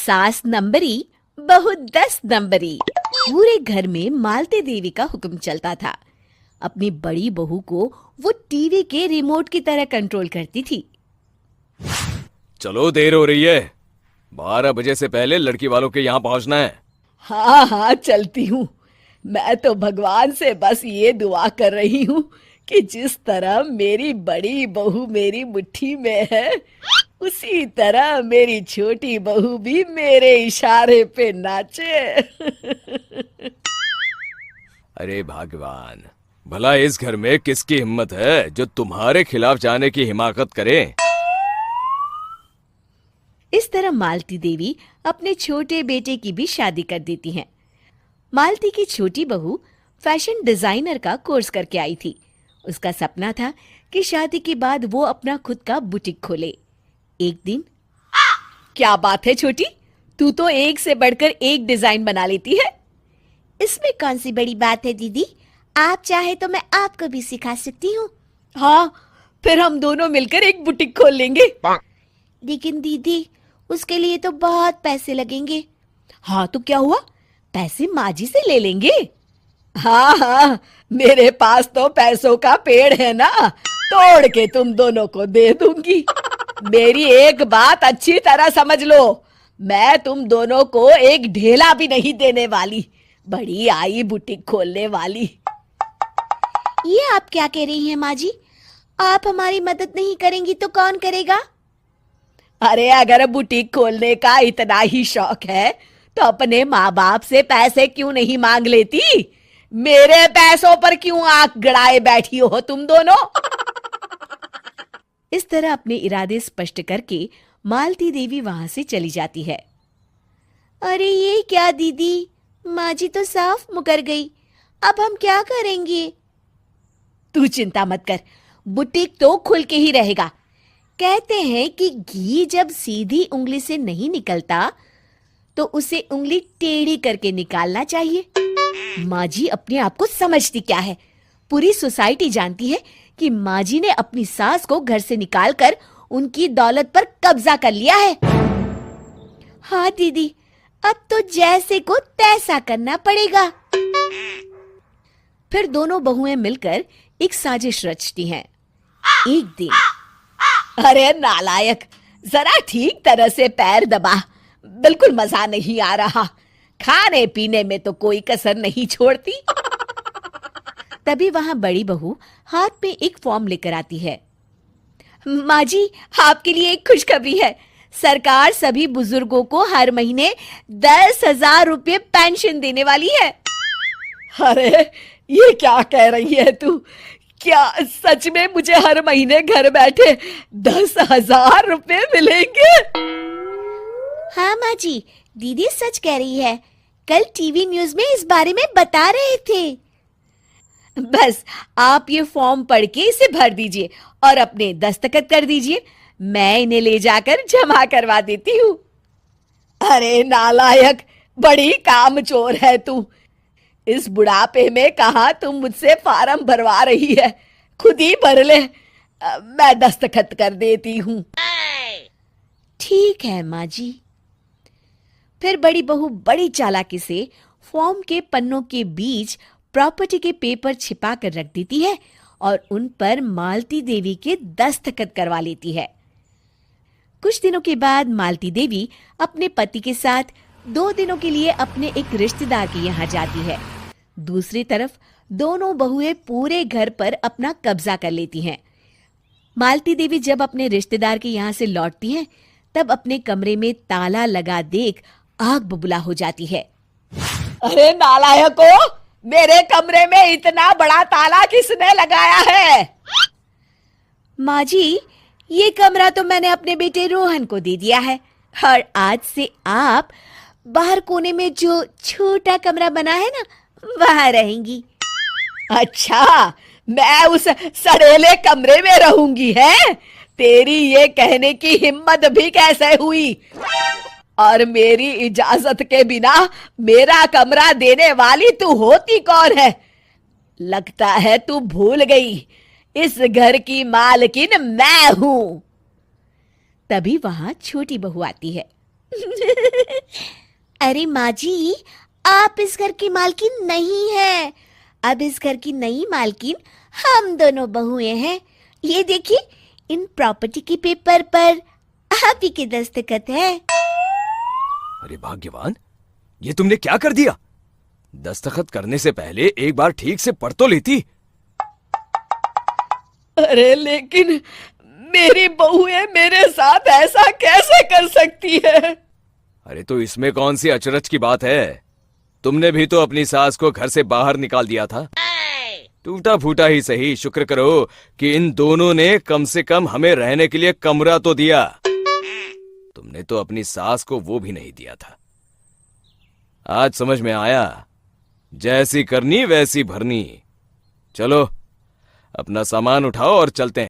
सास नंबरी, बहू 10 नंबरी। पूरे घर में मालती देवी का हुक्म चलता था। अपनी बड़ी बहू को वो टीवी के रिमोट की तरह कंट्रोल करती थी। चलो, देर हो रही है। 12 बजे से पहले लड़की वालों के यहाँ पहुंचना है। हाँ हाँ, चलती हूँ। मैं तो भगवान से बस ये दुआ कर रही हूँ कि जिस तरह मेरी बड़ी बहू मेरी मुट्ठी में है, उसी तरह मेरी छोटी बहू भी मेरे इशारे पे नाचे। अरे भगवान, भला इस घर में किसकी हिम्मत है जो तुम्हारे खिलाफ जाने की हिमाकत करे। इस तरह मालती देवी अपने छोटे बेटे की भी शादी कर देती हैं। मालती की छोटी बहू फैशन डिजाइनर का कोर्स करके आई थी। उसका सपना था कि शादी के बाद वो अपना खुद का बुटीक खोले। एक दिन, क्या बात है छोटी, तू तो एक से बढ़कर एक डिजाइन बना लेती है। इसमें कौन सी बड़ी बात है दीदी? आप चाहे तो मैं आपको भी सिखा सकती हूँ। हाँ, फिर हम दोनों मिलकर एक बुटीक खोल लेंगे। लेकिन दीदी, उसके लिए तो बहुत पैसे लगेंगे। हाँ तो क्या हुआ, पैसे माँ जी से ले लेंगे। हाँ हाँ, मेरे पास तो पैसों का पेड़ है ना, तोड़ के तुम दोनों को दे दूंगी। मेरी एक बात अच्छी तरह समझ लो, मैं तुम दोनों को एक ढेला भी नहीं देने वाली। बड़ी आई बुटीक खोलने वाली। ये आप क्या कह रही हैं माँ जी? आप हमारी मदद नहीं करेंगी तो कौन करेगा? अरे अगर बुटीक खोलने का इतना ही शौक है तो अपने माँ बाप से पैसे क्यों नहीं मांग लेती? मेरे पैसों पर क्यों आंख गड़ाए बैठी हो तुम दोनों? इस तरह अपने इरादे स्पष्ट करके मालती देवी वहां से चली जाती है। अरे ये क्या दीदी, माँ जी तो साफ मुकर गई। अब हम क्या करेंगे? तू चिंता मत कर, बुटीक तो खुल के ही रहेगा। कहते हैं कि घी जब सीधी उंगली से नहीं निकलता तो उसे उंगली टेढ़ी करके निकालना चाहिए। माँ जी अपने आप को समझती क्या है? पूरी सोसाइटी जानती है कि माँ जी ने अपनी सास को घर से निकालकर उनकी दौलत पर कब्जा कर लिया है। हाँ दीदी, अब तो जैसे को तैसा करना पड़ेगा। फिर दोनों बहुएं मिलकर एक साजिश रचती हैं। एक दिन, अरे नालायक, जरा ठीक तरह से पैर दबा, बिल्कुल मजा नहीं आ रहा। खाने पीने में तो कोई कसर नहीं छोड़ती। तभी वहां बड़ी बहू हाथ में एक फॉर्म लेकर आती है। माँ जी, आपके लिए एक खुशखबरी है। सरकार सभी बुजुर्गों को हर महीने 10,000 रुपये पेंशन देने वाली है। अरे ये क्या कह रही है तू? क्या सच में मुझे हर महीने घर बैठे 10,000 रुपये मिलेंगे? हाँ माँ जी, दीदी सच कह रही है। कल टीवी न्यूज में इस बारे में बता रहे थे। बस आप ये फॉर्म पढ़ के इसे भर दीजिए और अपने दस्तखत कर दीजिए। मैं इन्हें ले जाकर जमा करवा देती हूँ। अरे नालायक, बड़ी कामचोर है तू। इस बुढ़ापे में कहाँ तुम मुझसे फार्म भरवा रही है? खुद ही भर ले, मैं दस्तखत कर देती हूँ। ठीक है माँ जी। फिर बड़ी बहू बड़ी चालाकी से फॉर्म के पन्नों के बीच प्रॉपर्टी के पेपर छिपा कर रख देती है और उन पर मालती देवी के दस्तखत करवा लेती है। कुछ दिनों के बाद मालती देवी अपने पति के साथ 2 दिनों के लिए अपने एक रिश्तेदार के यहाँ जाती है। दूसरी तरफ दोनों बहुएं पूरे घर पर अपना कब्जा कर लेती हैं। मालती देवी जब अपने रिश्तेदार के यहाँ से लौटती हैं, तब अपने कमरे में ताला लगा देख आग बबूला हो जाती है। अरे नालायको, मेरे कमरे में इतना बड़ा ताला किसने लगाया है? माँ जी, ये कमरा तो मैंने अपने बेटे रोहन को दे दिया है और आज से आप बाहर कोने में जो छोटा कमरा बना है ना, वहां रहेंगी। अच्छा, मैं उस सड़ेले कमरे में रहूंगी है? तेरी ये कहने की हिम्मत भी कैसे हुई? और मेरी इजाजत के बिना मेरा कमरा देने वाली तू होती कौन है? लगता है तू भूल गई, इस घर की मालकिन मैं हूं। तभी वहां छोटी बहू आती है। अरे माँ जी, आप इस घर की मालकिन नहीं है। अब इस घर की नई मालकिन हम दोनों बहुएं हैं। ये देखिए, इन प्रॉपर्टी के पेपर पर आप ही के दस्तखत है। अरे भाग्यवान, ये तुमने क्या कर दिया? दस्तखत करने से पहले एक बार ठीक से पढ़ तो लेती। अरे लेकिन मेरी बहुएं मेरे साथ ऐसा कैसे कर सकती है? अरे तो इसमें कौन सी अचरज की बात है? तुमने भी तो अपनी सास को घर से बाहर निकाल दिया था। टूटा फूटा ही सही, शुक्र करो कि इन दोनों ने कम से कम हमें रहने के लिए कमरा तो दिया। तुमने तो अपनी सास को वो भी नहीं दिया था। आज समझ में आया, जैसी करनी वैसी भरनी। चलो अपना सामान उठाओ और चलते हैं।